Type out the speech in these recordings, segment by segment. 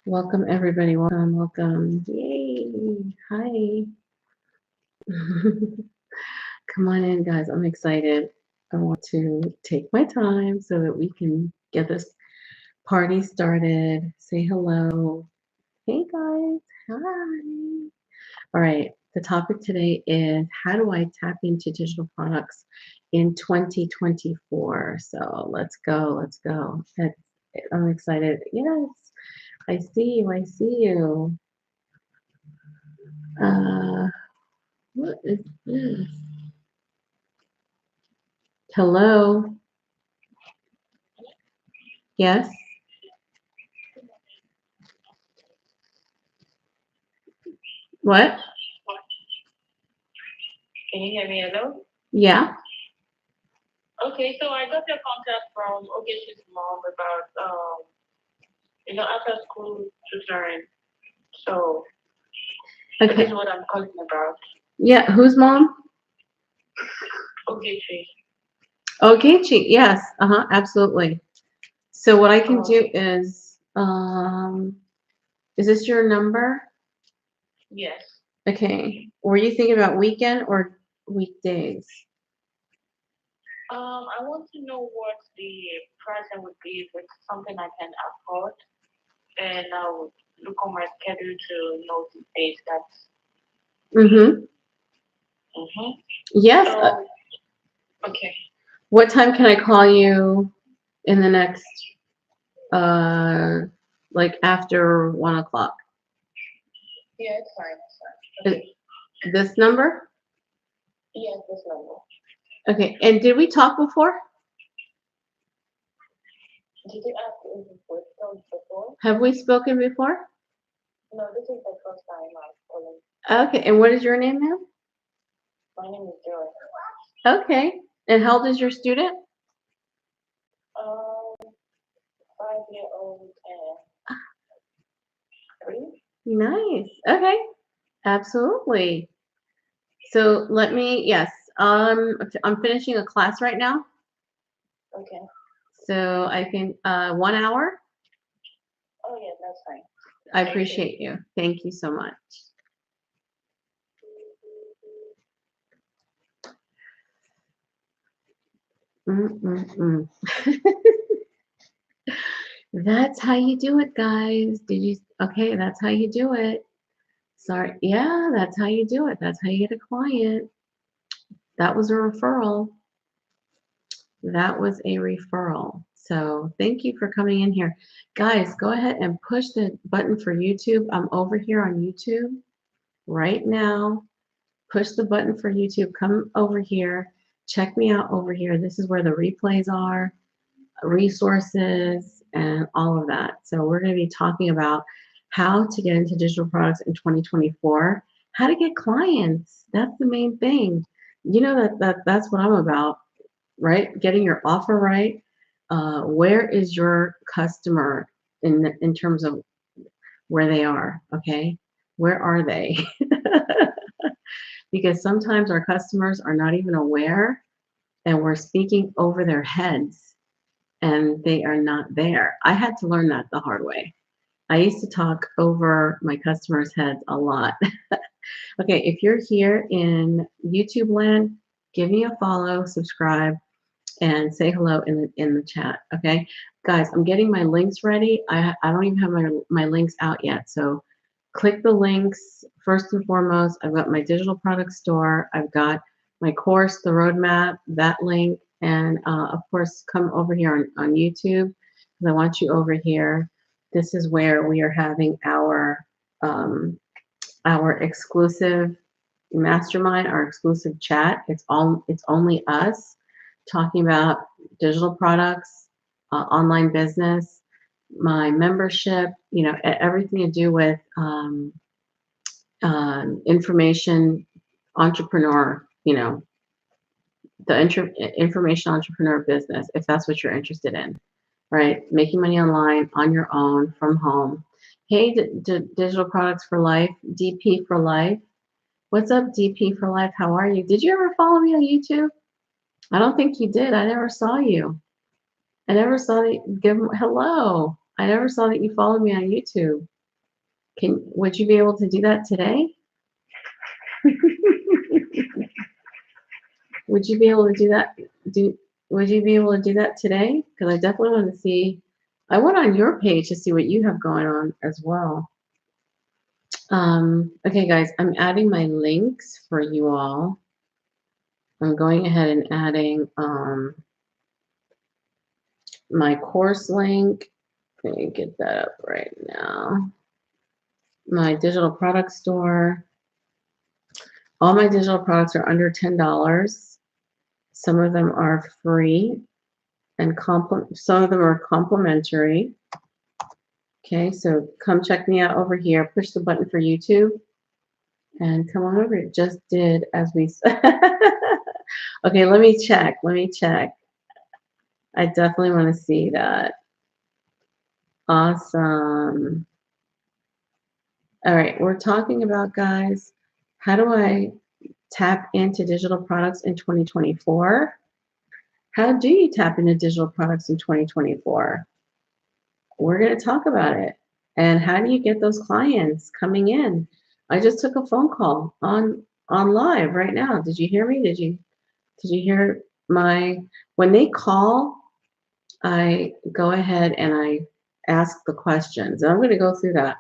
Welcome, everybody. Welcome, welcome. Yay. Hi. Come on in, guys. I'm excited. I want to take my time so that we can get this party started. Say hello. Hey, guys. Hi. All right. The topic today is how do I tap into digital products in 2024? So let's go. Let's go. I'm excited. Yes. I see you. I see you. Uh, what is this? Hello? Yes? What? Can you hear me? Hello? Yeah? Okay, so I got your contact from Okeshi's mom about after school tutoring. So this is Okay. what I'm calling about. Yeah, who's mom? Okeshi. Okay, yes. Uh-huh, absolutely. So what I can Oh, do is this your number? yes. Okay. Were you thinking about weekend or weekdays? I want to know what the price would be if it's something I can afford, and I'll look on my schedule to know the days that's. Mm-hmm. Mm-hmm. Yes. So, okay. What time can I call you in the next, uh, like after 1 o'clock? Yeah, it's fine. It's fine. Uh, Okay. This number? Yes, this number. Okay. And did we talk before? Did you ask if it was done before? Have we spoken before? No, this is the first time I'm calling. Okay. And what is your name now? My name is Joy. Okay. And how old is your student? Um, 5 year old and three. Nice. Okay. Absolutely. So let me, yes, I'm finishing a class right now. Okay. So I can, 1 hour. Oh yeah, that's fine. I Thank you. appreciate you. Thank you so much. Mm-mm-mm. That's how you do it, guys. Okay, that's how you do it. Sorry. Yeah, that's how you do it. That's how you get a client. That was a referral. That was a referral. So thank you for coming in here. Guys, go ahead and push the button for YouTube. I'm over here on YouTube right now. Push the button for YouTube. Come over here. Check me out over here. This is where the replays are, resources, and all of that. So we're going to be talking about how to get into digital products in 2024, how to get clients. That's the main thing. You know that's what I'm about, right? Getting your offer right. Where is your customer in terms of where they are? Okay, where are they? Because sometimes our customers are not even aware, and we're speaking over their heads, and they are not there. I had to learn that the hard way. I used to talk over my customers' heads a lot. Okay, if you're here in YouTube land, give me a follow, subscribe, and say hello in the chat. Okay, guys, I'm getting my links ready. I don't even have my links out yet, so click the links first and foremost. I've got my digital product store. I've got my course, the roadmap, that link, and of course, come over here on YouTube because I want you over here. This is where we are having um, our exclusive mastermind, our exclusive chat. It's only us talking about digital products, online business, my membership, everything to do with information entrepreneur, the information entrepreneur business, if that's what you're interested in, right? Making money online on your own from home. Hey, Digital Products for Life, DP for Life. What's up, DP for Life? How are you? Did you ever follow me on YouTube? I don't think you did. I never saw you. I never saw that. Hello. I never saw that you followed me on YouTube. Would you be able to do that today? Would you be able to do that? Would you be able to do that today? Because I definitely want to see. I went on your page to see what you have going on as well. Okay, guys, I'm adding my links for you all. I'm going ahead and adding my course link. Let me get that up right now. My digital product store. All my digital products are under $10. Some of them are free and some of them are complimentary. Okay, so come check me out over here. Push the button for YouTube and come on over. It just did as we said. Okay, let me check. I definitely want to see that. Awesome. All right, we're talking about, guys, how do I tap into digital products in 2024? How do you tap into digital products in 2024? We're going to talk about it. And how do you get those clients coming in? I just took a phone call on live right now. Did you hear me? Did you hear when they call, I go ahead and I ask the questions. And I'm going to go through that.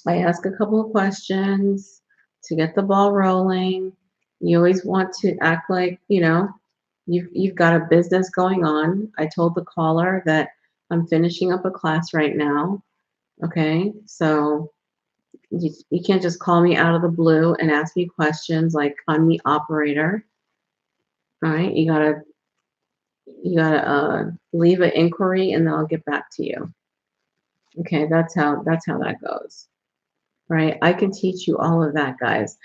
I ask a couple of questions to get the ball rolling. You always want to act like, you've got a business going on. I told the caller that I'm finishing up a class right now. Okay, so you can't just call me out of the blue and ask me questions like I'm the operator. All right, you gotta leave an inquiry and then I'll get back to you. Okay, that's how that goes. Right? I can teach you all of that, guys.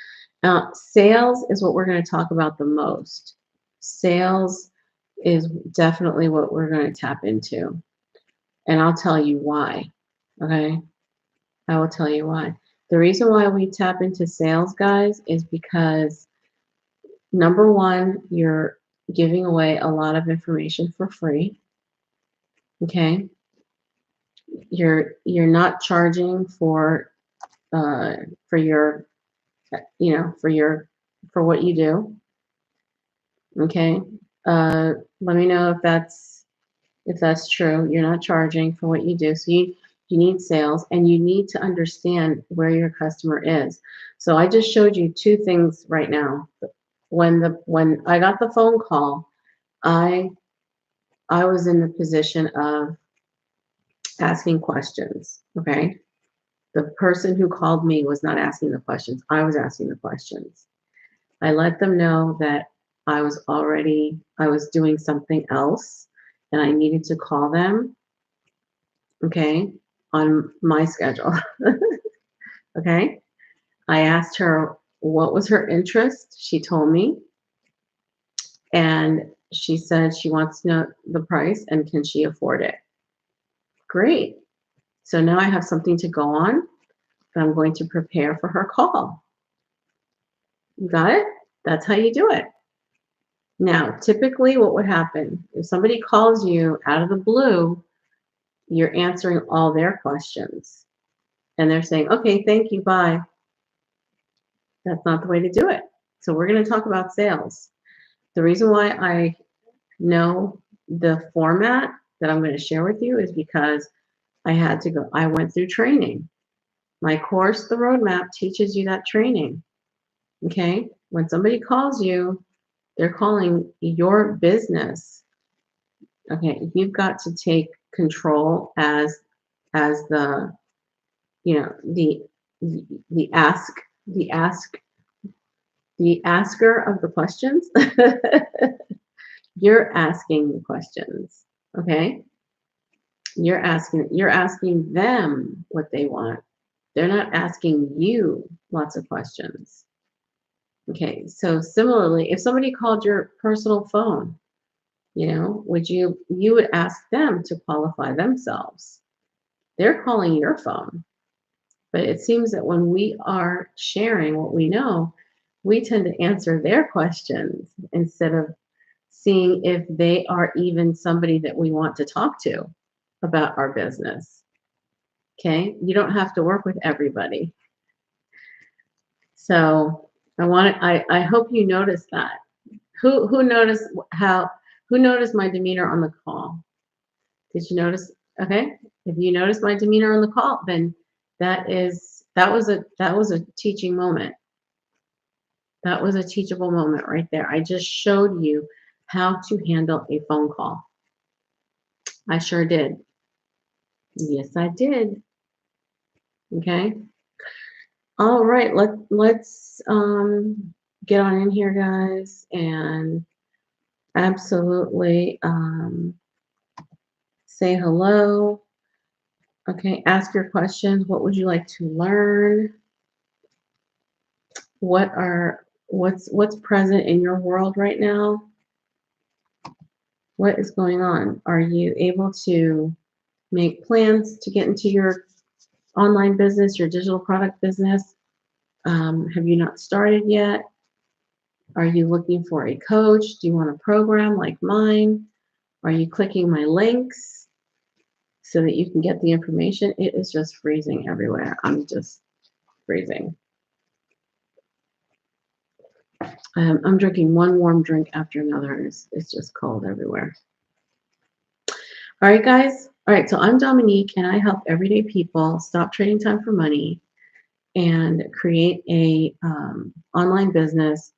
Now, sales is what we're going to talk about the most. Sales is definitely what we're going to tap into. And I'll tell you why. Okay? I will tell you why. The reason why we tap into sales, guys, is because number one, you're giving away a lot of information for free. Okay? You're not charging for your for what you do. Okay. Let me know if that's true. You're not charging for what you do. So you need sales and you need to understand where your customer is. So I just showed you two things right now. When I got the phone call, I was in the position of asking questions. Okay. The person who called me was not asking the questions. I was asking the questions. I let them know that I was doing something else and I needed to call them, okay, on my schedule. Okay. I asked her what was her interest. She told me. And she said she wants to know the price and can she afford it? Great. So now I have something to go on. I'm going to prepare for her call. You got it? That's how you do it. Now, typically what would happen if somebody calls you out of the blue, you're answering all their questions and they're saying, okay, thank you, bye. That's not the way to do it. So we're going to talk about sales. The reason why I know the format that I'm going to share with you is because I went through training. My course, The Roadmap, teaches you that training. Okay. When somebody calls you, they're calling your business. Okay. You've got to take control as the, the asker of the questions. You're asking the questions. Okay. You're asking them what they want. They're not asking you lots of questions. Okay, so similarly, if somebody called your personal phone, you would ask them to qualify themselves. They're calling your phone. But it seems that when we are sharing what we know, we tend to answer their questions instead of seeing if they are even somebody that we want to talk to about our business. Okay, you don't have to work with everybody. So I hope you noticed that. Who noticed who noticed my demeanor on the call? Did you notice? Okay, if you noticed my demeanor on the call, then that was a teaching moment. That was a teachable moment right there. I just showed you how to handle a phone call. I sure did. Yes, I did. Okay. All right. Let's get on in here, guys, and absolutely say hello. Okay. Ask your questions. What would you like to learn? What's present in your world right now? What is going on? Are you able to make plans to get into your online business, your digital product business? Have you not started yet? Are you looking for a coach? Do you want a program like mine? Are you clicking my links so that you can get the information? It is just freezing everywhere. I'm just freezing. I'm drinking one warm drink after another, and it's just cold everywhere. All right, guys. All right, so I'm Dominique, and I help everyday people stop trading time for money and create a online business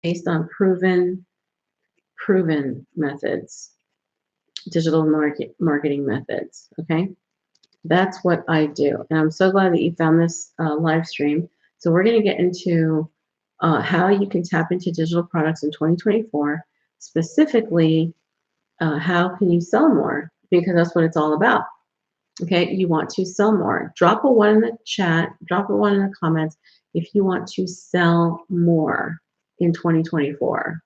based on proven methods, digital marketing methods. Okay, that's what I do, and I'm so glad that you found this live stream. So we're going to get into how you can tap into digital products in 2024, specifically how can you sell more, because that's what it's all about. Okay, you want to sell more. Drop a 1 in the chat, drop a 1 in the comments if you want to sell more in 2024.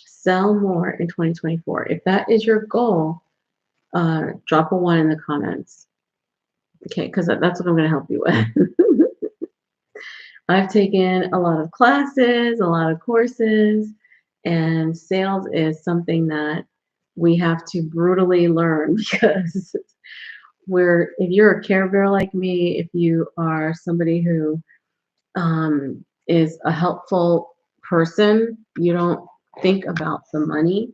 Sell more in 2024. If that is your goal, drop a 1 in the comments. Okay, because that's what I'm going to help you with. I've taken a lot of classes, a lot of courses, and sales is something that we have to brutally learn because if you're a Care Bear like me, if you are somebody who is a helpful person, you don't think about the money.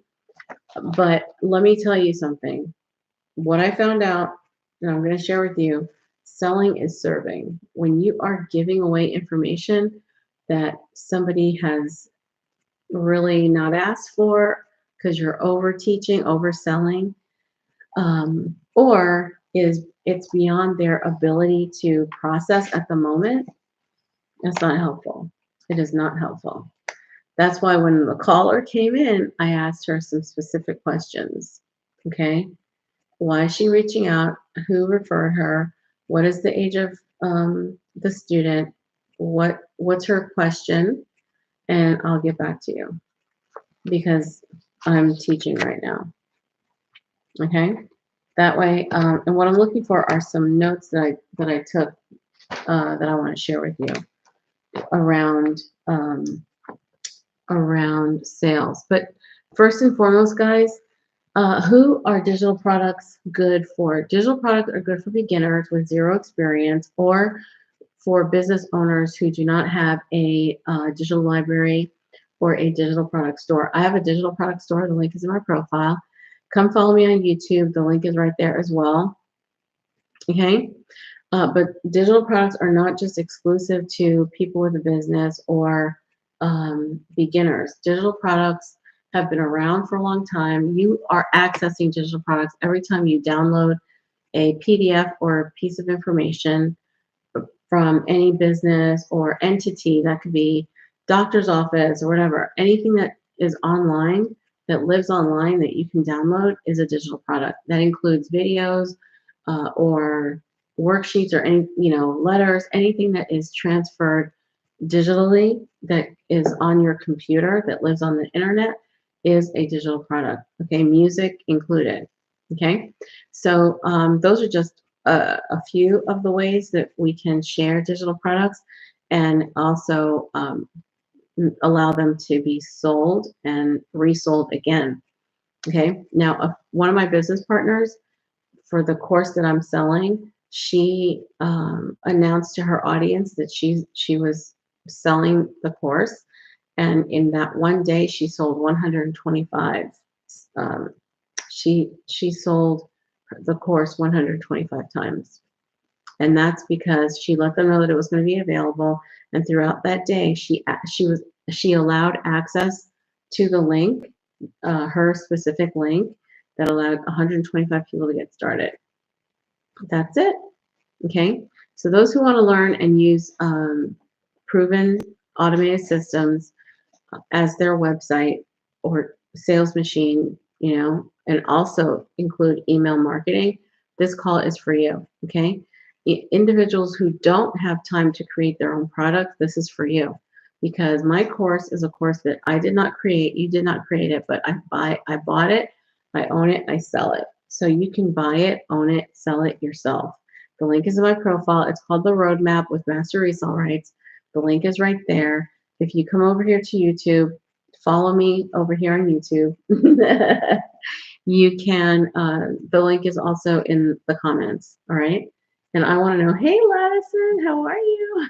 But let me tell you something. What I found out, and I'm going to share with you, selling is serving. When you are giving away information that somebody has really not asked for because you're over teaching, overselling, or it's beyond their ability to process at the moment, that's not helpful. It is not helpful. That's why when the caller came in, I asked her some specific questions. Okay. Why is she reaching out? Who referred her? What is the age of the student? What's her question? And I'll get back to you because I'm teaching right now. Okay. That way, and what I'm looking for are some notes that I took that I want to share with you around around sales. But first and foremost, guys, who are digital products good for? Digital products are good for beginners with zero experience or for business owners who do not have a digital library or a digital product store. I have a digital product store. The link is in my profile. Come follow me on YouTube. The link is right there as well. Okay. But digital products are not just exclusive to people with a business or beginners. Digital products have been around for a long time. You are accessing digital products every time you download a PDF or a piece of information from any business or entity. That could be doctor's office or whatever. Anything that is online, that lives online, that you can download is a digital product. That includes videos or worksheets or any, letters, anything that is transferred digitally that is on your computer, that lives on the internet, is a digital product. Okay, music included. Okay, so those are just a few of the ways that we can share digital products and also allow them to be sold and resold again. Okay, now one of my business partners, for the course that I'm selling, she announced to her audience that she was selling the course, and in that one day she sold 125. Um, she sold the course 125 times, and that's because she let them know that it was going to be available. And throughout that day, she allowed access to the link, her specific link that allowed 125 people to get started. That's it. Okay. So those who want to learn and use proven automated systems as their website or sales machine, and also include email marketing, this call is for you. Okay. Individuals who don't have time to create their own product, this is for you, because my course is a course that I did not create. You did not create it, but I bought it, I own it, I sell it. So you can buy it, own it, sell it yourself. The link is in my profile. It's called The Roadmap with Master Resale Rights. The link is right there. If you come over here to YouTube, follow me over here on YouTube. You can, the link is also in the comments. All right. And I want to know, hey, Ladison, how are you?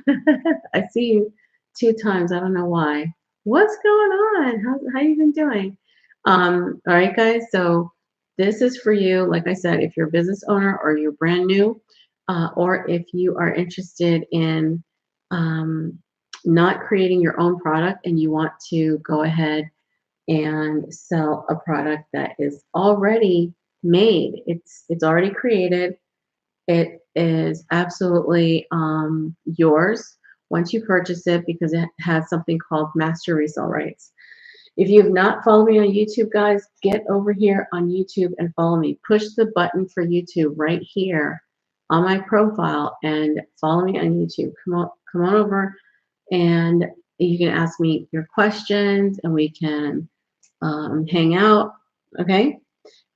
I see you 2 times. I don't know why. What's going on? How you been doing? All right, guys. So this is for you. Like I said, if you're a business owner or you're brand new, or if you are interested in not creating your own product and you want to go ahead and sell a product that is already made. It's already created. It is absolutely yours once you purchase it, because it has something called master resale rights. If you have not followed me on YouTube, guys, get over here on YouTube and follow me. Push the button for YouTube right here on my profile and follow me on YouTube. Come on over, and you can ask me your questions and we can hang out. Okay.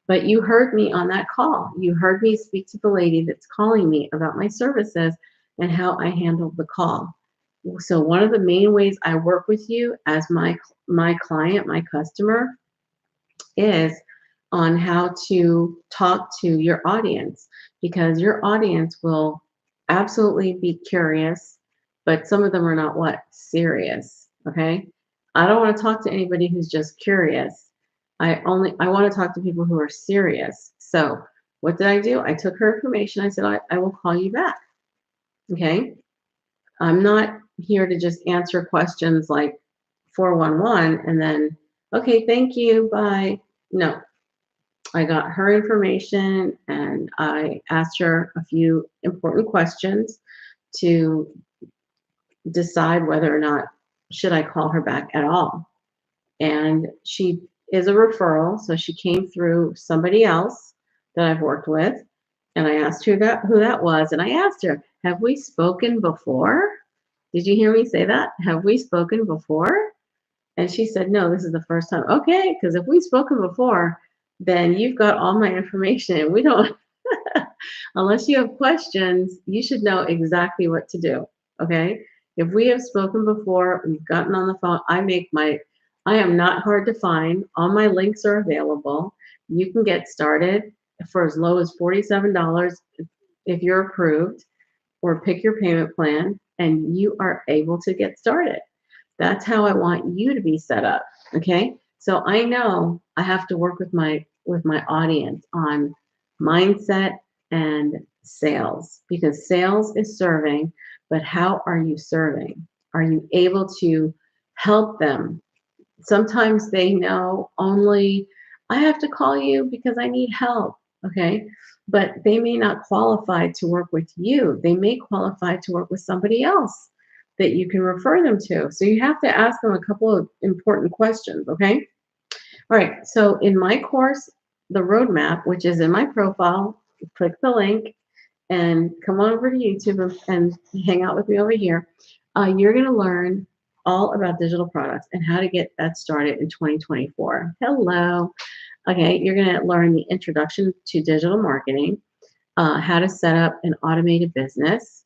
But you heard me on that call. You heard me speak to the lady that's calling me about my services and how I handled the call. So one of the main ways I work with you as my client, my customer, is on how to talk to your audience, because your audience will absolutely be curious, but some of them are not serious. Okay. I don't want to talk to anybody who's just curious. I want to talk to people who are serious. So what did I do? I took her information. I said, I will call you back. Okay. I'm not here to just answer questions like 411 and then, okay, thank you, bye. No, I got her information and I asked her a few important questions to decide whether or not should I call her back at all. And she is a referral, so she came through somebody else that I've worked with, and I asked her who that was, and I asked her, have we spoken before? Did you hear me say that? Have we spoken before? And she said, no, this is the first time. Okay, because if we've spoken before, then you've got all my information. We don't, unless you have questions, you should know exactly what to do. Okay. If we have spoken before, we've gotten on the phone, I am not hard to find. All my links are available. You can get started for as low as $47 if you're approved, or pick your payment plan and you are able to get started. That's how I want you to be set up. Okay. So I know I have to work with my audience on mindset and sales, because sales is serving, but how are you serving? Are you able to help them? Sometimes they know only, I have to call you because I need help. Okay. But they may not qualify to work with you. They may qualify to work with somebody else that you can refer them to. So you have to ask them a couple of important questions. Okay. All right. So in my course, the roadmap, which is in my profile, click the link and come on over to YouTube and hang out with me over here. You're going to learn all about digital products and how to get that started in 2024. Hello. Okay, you're going to learn the introduction to digital marketing, how to set up an automated business.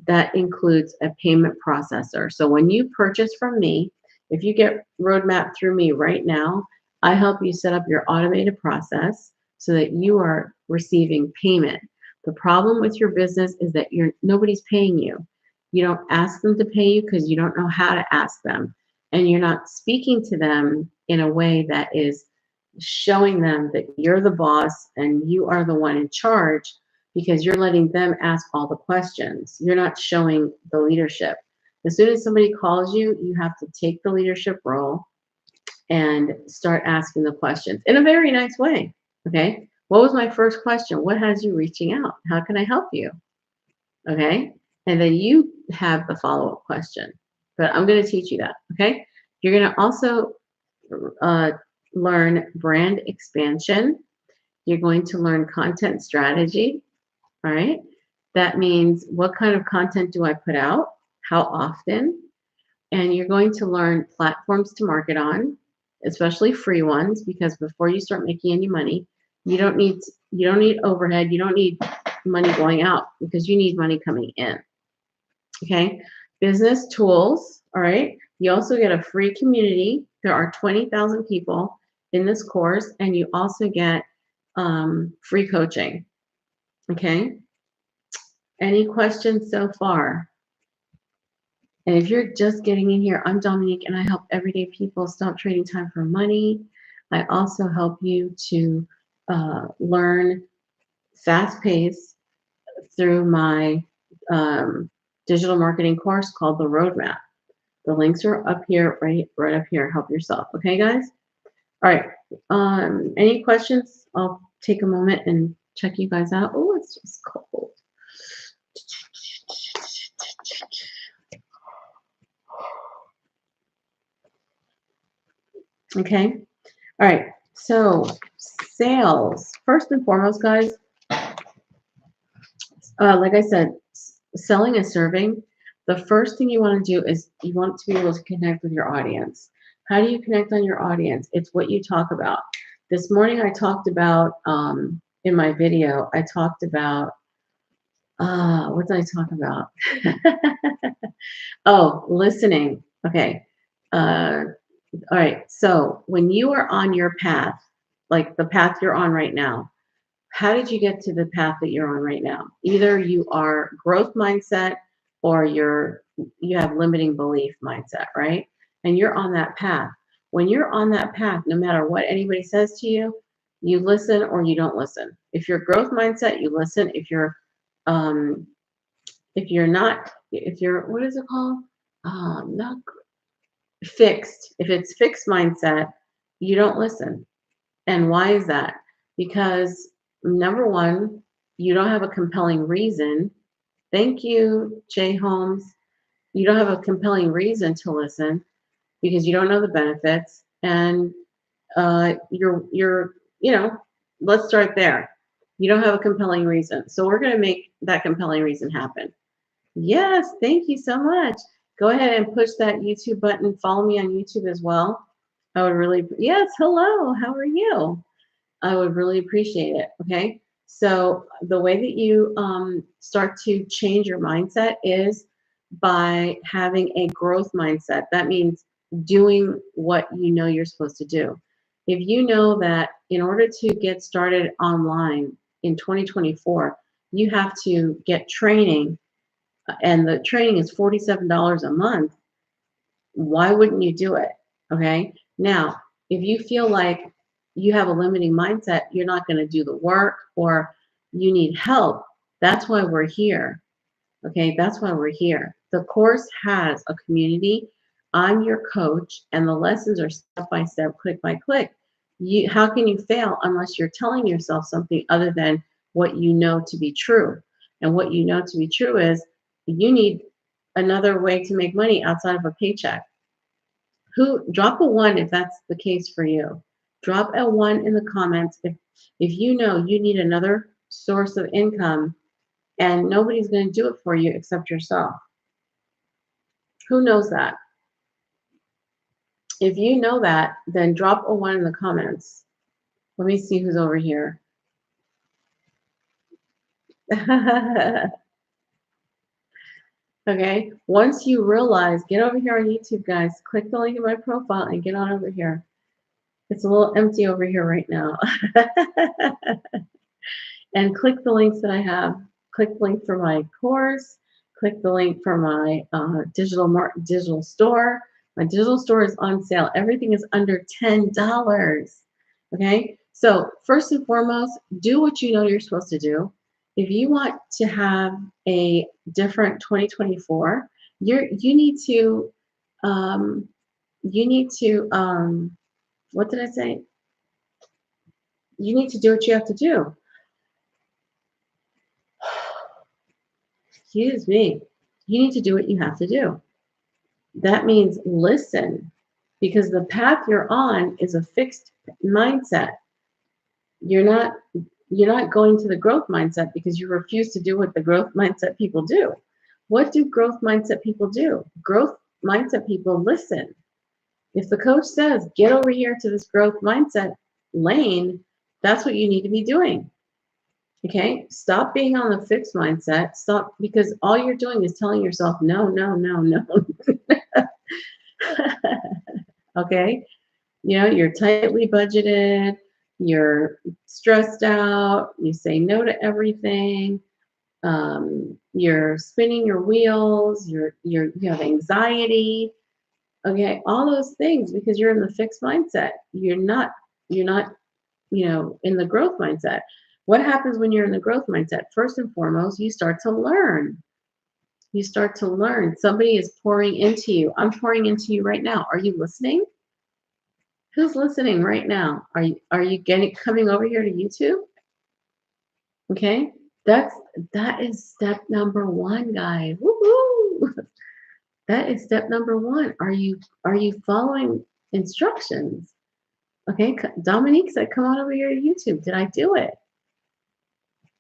That includes a payment processor. So when you purchase from me, if you get Roadmap through me right now, I help you set up your automated process so that you are receiving payment. The problem with your business is that nobody's paying you. You don't ask them to pay you because you don't know how to ask them. And you're not speaking to them in a way that is showing them that you're the boss and you are the one in charge because you're letting them ask all the questions. You're not showing the leadership. As soon as somebody calls you, you have to take the leadership role and start asking the questions in a very nice way. Okay. What was my first question? What has you reaching out? How can I help you? Okay. And then you have the follow up question. But I'm going to teach you that. Okay. You're going to also learn brand expansion. You're going to learn content strategy. All right. That means what kind of content do I put out? How often? And you're going to learn platforms to market on, especially free ones, because before you start making any money, you don't need overhead, you don't need money going out because you need money coming in. Okay, business tools. All right, you also get a free community. There are 20,000 people in this course, and you also get free coaching. Okay, any questions so far? And if you're just getting in here, I'm Dominique and I help everyday people stop trading time for money. I also help you to learn fast pace through my digital marketing course called The Roadmap. The links are up here, right up here. Help yourself. Okay, guys? All right. Any questions? I'll take a moment and check you guys out. Oh, it's just cold. Okay. All right. So sales, first and foremost, guys, like I said, selling and serving, the first thing you want to do is you want to be able to connect with your audience. How do you connect on your audience? It's what you talk about. This morning I talked about, in my video, I talked about, what did I talk about? Oh, listening. Okay. All right. So when you are on your path, like the path you're on right now, how did you get to the path that you're on right now? Either you are growth mindset or you have limiting belief mindset, right? And you're on that path. When you're on that path, no matter what anybody says to you, you listen or you don't listen. If you're growth mindset, you listen. Um, if you're what is it called? Not fixed. If it's fixed mindset, you don't listen. And why is that? Because number one, you don't have a compelling reason. Thank you, Jay Holmes. You don't have a compelling reason to listen because you don't know the benefits, and let's start there. You don't have a compelling reason, so we're going to make that compelling reason happen. Yes, thank you so much. Go ahead and push that YouTube button. Follow me on YouTube as well. I would really, yes, hello, how are you? I would really appreciate it. Okay. So the way that you start to change your mindset is by having a growth mindset. That means doing what you know you're supposed to do. If you know that in order to get started online in 2024, you have to get training, and the training is $47 a month, why wouldn't you do it? Okay. Now, if you feel like you have a limiting mindset, you're not going to do the work, or you need help, that's why we're here. Okay. That's why we're here. The course has a community. I'm your coach, and the lessons are step by step, click by click. How can you fail unless you're telling yourself something other than what you know to be true? And what you know to be true is you need another way to make money outside of a paycheck. Drop a 1 if that's the case for you. Drop a 1 in the comments if you know you need another source of income and nobody's going to do it for you except yourself. Who knows that? If you know that, then drop a 1 in the comments. Let me see who's over here. Okay, once you realize, get over here on YouTube, guys. Click the link in my profile and get on over here. It's a little empty over here right now. and click the links that I have. Click the link for my course. Click the link for my digital store. My digital store is on sale. Everything is under $10. Okay. So first and foremost, do what you know you're supposed to do. If you want to have a different 2024, you need to what did I say? You need to do what you have to do. Excuse me. You need to do what you have to do. That means listen, because the path you're on is a fixed mindset. You're not going to the growth mindset because you refuse to do what the growth mindset people do. What do growth mindset people do? Growth mindset people listen. If the coach says, get over here to this growth mindset lane, that's what you need to be doing. Okay? Stop being on the fixed mindset. Stop, because all you're doing is telling yourself, no, no, no, no. Okay? You know, you're tightly budgeted, you're stressed out, you say no to everything, you're spinning your wheels, you have anxiety. Okay, all those things because you're in the fixed mindset. You're not, in the growth mindset. What happens when you're in the growth mindset? First and foremost, you start to learn. You start to learn. Somebody is pouring into you. I'm pouring into you right now. Are you listening? Who's listening right now? Are you coming over here to YouTube? Okay, that is step number one, guys. Woohoo! That is step number one. Are you following instructions? Okay, Dominique said, come on over here to YouTube. Did I do it?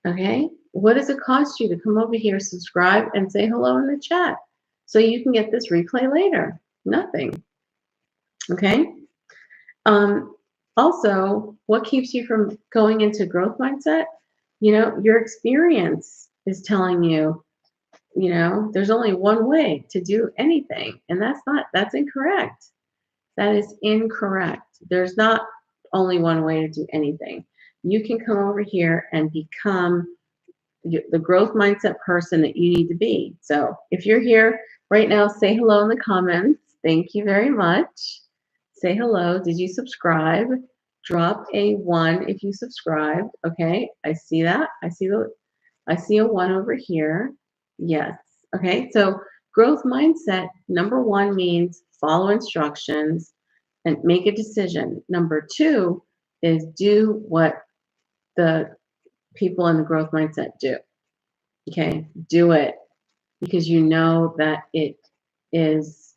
Okay, what does it cost you to come over here, subscribe, and say hello in the chat so you can get this replay later? Nothing. Okay. Also, what keeps you from going into growth mindset? Your experience is telling you, there's only one way to do anything, and that's incorrect. That is incorrect. There's not only one way to do anything. You can come over here and become the growth mindset person that you need to be. So if you're here right now, say hello in the comments. Thank you very much. Say hello. Did you subscribe? Drop a 1 if you subscribed. Okay, I see that. I see a 1 over here. Yes. Okay, so growth mindset, number 1 means follow instructions and make a decision. Number 2 is do what the people in the growth mindset do. Okay, do it because you know that it is,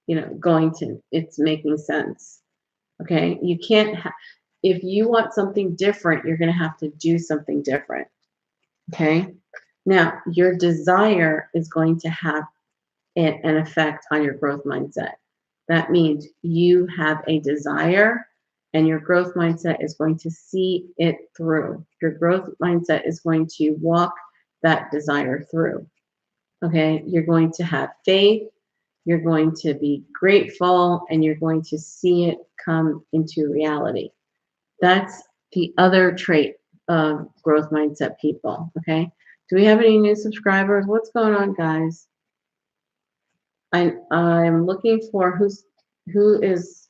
it's making sense. Okay, you can't, if you want something different, you're going to have to do something different. Okay, now your desire is going to have an effect on your growth mindset. That means you have a desire and your growth mindset is going to see it through. Your growth mindset is going to walk that desire through. Okay, you're going to have faith, you're going to be grateful, and you're going to see it come into reality. That's the other trait of growth mindset people. Okay, do we have any new subscribers? What's going on, guys? I'm looking for who is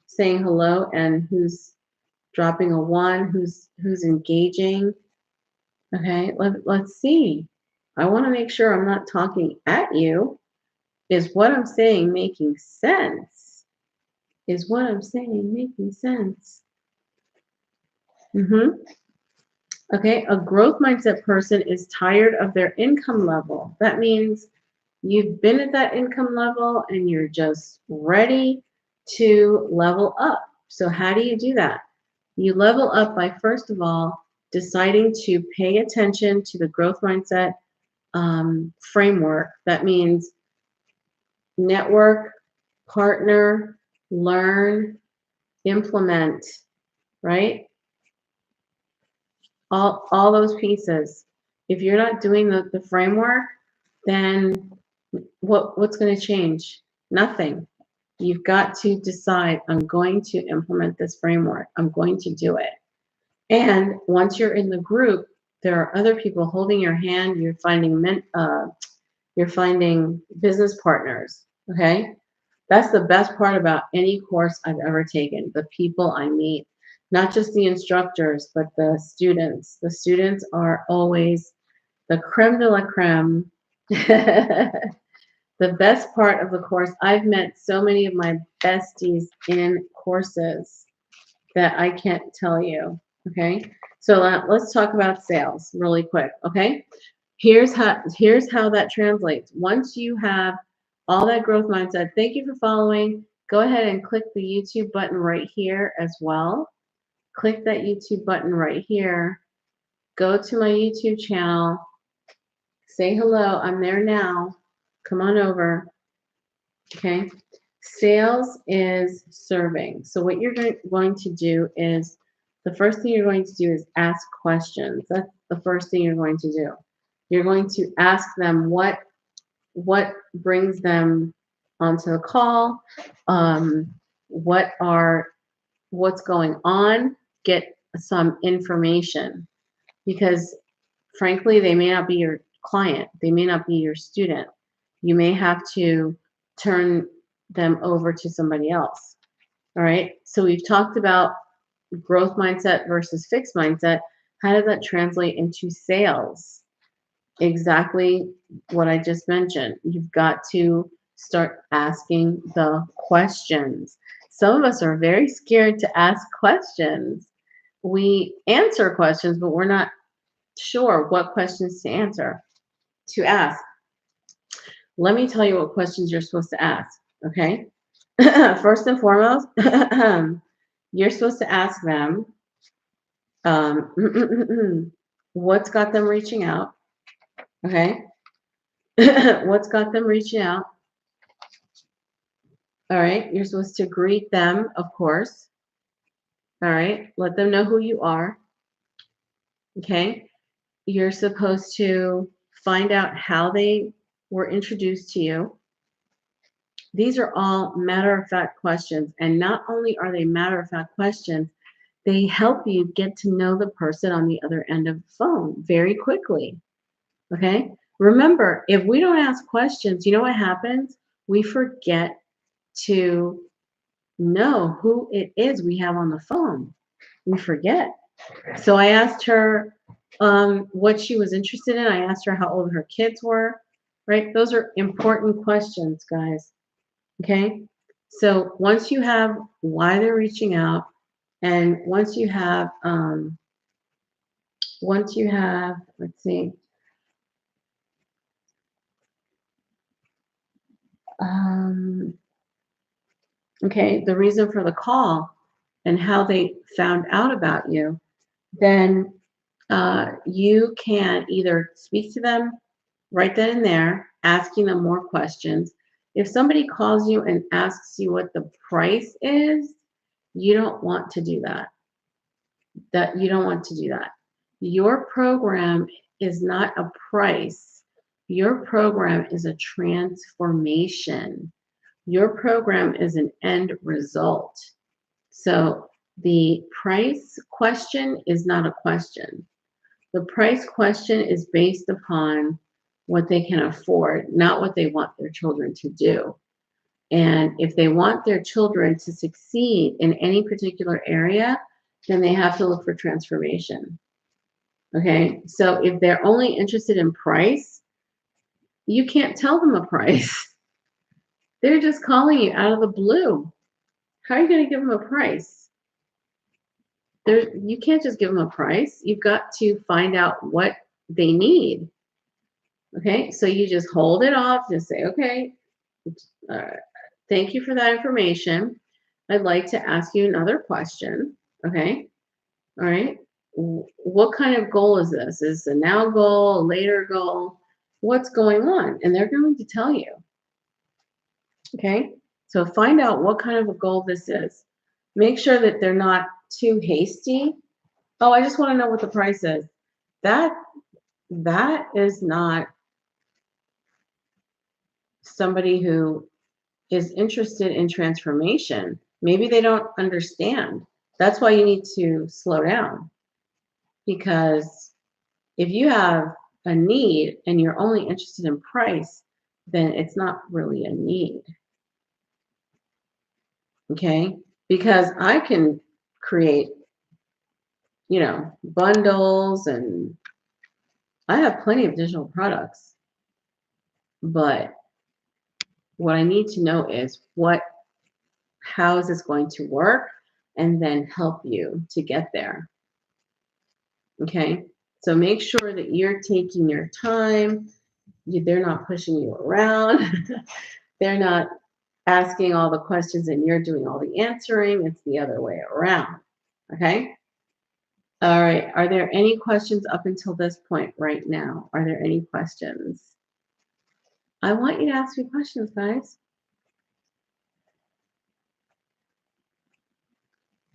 saying hello and who's dropping a 1, who's engaging. Okay, let's see. I want to make sure I'm not talking at you. Is what I'm saying making sense? Is what I'm saying making sense? Okay, a growth mindset person is tired of their income level. That means you've been at that income level and you're just ready to level up. So how do you do that? You level up by, first of all, deciding to pay attention to the growth mindset framework. That means network, partner, learn, implement, right? All those pieces. If you're not doing the framework, then what's going to change? Nothing. You've got to decide, I'm going to implement this framework. I'm going to do it. And once you're in the group, There are other people holding your hand. You're finding business partners. Okay. That's the best part about any course I've ever taken. The people I meet, not just the instructors, but the students. The students are always the creme de la creme. The best part of the course, I've met so many of my besties in courses that I can't tell you. Okay. So let's talk about sales really quick. Okay. Here's how that translates. Once you have all that growth mindset, thank you for following. Go ahead and click the YouTube button right here as well. Click that YouTube button right here. Go to my YouTube channel. Say hello. I'm there now. Come on over. Okay. Sales is serving. So what you're going to do is, the first thing you're going to do is ask questions. That's the first thing you're going to do. You're going to ask them what brings them onto the call, what's going on, get some information, because frankly, they may not be your client, they may not be your student. You may have to turn them over to somebody else. All right. So we've talked about growth mindset versus fixed mindset. How does that translate into sales? Exactly what I just mentioned. You've got to start asking the questions. Some of us are very scared to ask questions. We answer questions, but we're not sure what questions to ask. Let me tell you what questions you're supposed to ask, okay? First and foremost, you're supposed to ask them, what's got them reaching out, okay? What's got them reaching out? All right, you're supposed to greet them, of course. All right, let them know who you are, okay? You're supposed to find out how they were introduced to you. These are all matter-of-fact questions. And not only are they matter-of-fact questions, they help you get to know the person on the other end of the phone very quickly. Okay? Remember, if we don't ask questions, you know what happens? We forget to know who it is we have on the phone. We forget. So I asked her what she was interested in. I asked her how old her kids were, right? Those are important questions, guys. Okay. So once you have why they're reaching out, and once you have, let's see, okay, the reason for the call and how they found out about you, then you can either speak to them right then and there, asking them more questions. If somebody calls you and asks you what the price is, you don't want to do that. You don't want to do that. Your program is not a price. Your program is a transformation. Your program is an end result. So the price question is not a question. The price question is based upon what they can afford, not what they want their children to do. And if they want their children to succeed in any particular area, then they have to look for transformation. Okay, so if they're only interested in price, you can't tell them a price. They're just calling you out of the blue. How are you going to give them a price? You can't just give them a price. You've got to find out what they need. Okay, so you just hold it off, just say, okay, thank you for that information. I'd like to ask you another question. Okay, all right. What kind of goal is this? Is this a now goal, a later goal? What's going on? And they're going to tell you. Okay, so find out what kind of a goal this is. Make sure that they're not too hasty. Oh, I just want to know what the price is. That is not somebody who is interested in transformation. Maybe they don't understand. That's why you need to slow down, because If you have a need and you're only interested in price, then it's not really a need. Okay? Because I can create, bundles, and I have plenty of digital products. But what I need to know is how is this going to work, and then help you to get there. Okay? So make sure that you're taking your time. They're not pushing you around. They're not asking all the questions and you're doing all the answering. It's the other way around. Okay? All right. Are there any questions up until this point right now? Are there any questions? I want you to ask me questions, guys.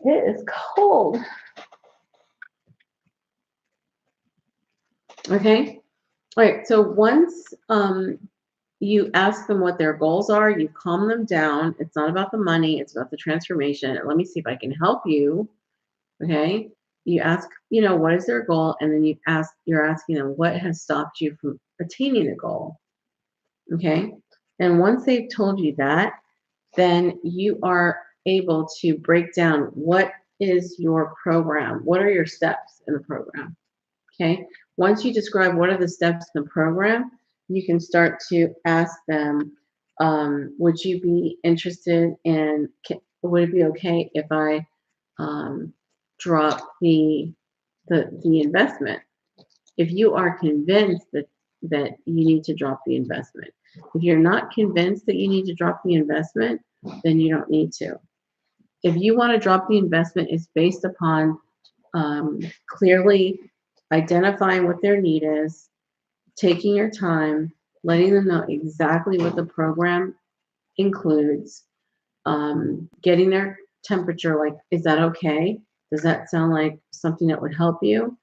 It is cold. Okay. All right. So once you ask them what their goals are, you calm them down. It's not about the money, it's about the transformation. Let me see if I can help you. Okay. You ask, what is their goal? And then you're asking them what has stopped you from attaining the goal. Okay. And once they've told you that, then you are able to break down what is your program? What are your steps in the program? Okay. Once you describe what are the steps in the program, you can start to ask them, would you be interested in, would it be okay if I drop the investment? If you are convinced that you need to drop the investment. If you're not convinced that you need to drop the investment, then you don't need to. If you want to drop the investment, it's based upon clearly identifying what their need is, taking your time, letting them know exactly what the program includes, getting their temperature, like, is that okay? Does that sound like something that would help you?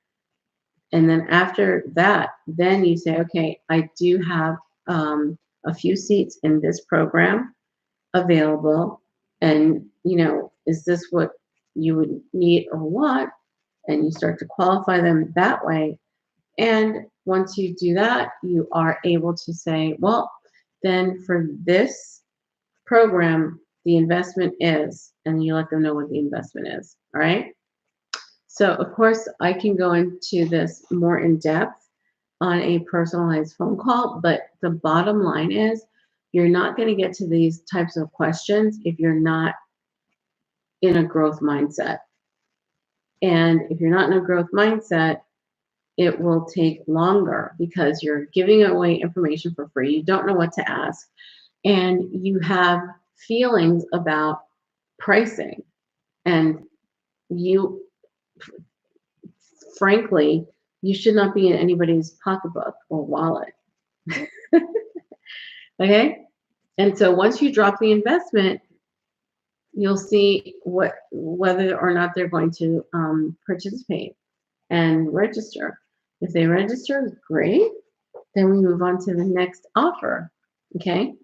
And then after that, then you say, okay, I do have a few seats in this program available. And, is this what you would need or want? And you start to qualify them that way. And once you do that, you are able to say, well, then for this program, the investment is, and you let them know what the investment is. All right. So, of course, I can go into this more in depth on a personalized phone call, but the bottom line is you're not going to get to these types of questions if you're not in a growth mindset. And if you're not in a growth mindset, it will take longer because you're giving away information for free. You don't know what to ask, and you have feelings about pricing. And you, frankly, you should not be in anybody's pocketbook or wallet. Okay? And so once you drop the investment, you'll see whether or not they're going to participate and register. If they register, great. Then we move on to the next offer. Okay?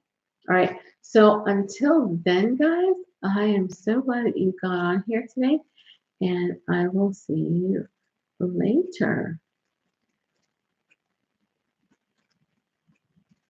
All right. So until then, guys, I am so glad that you got on here today, and I will see you later.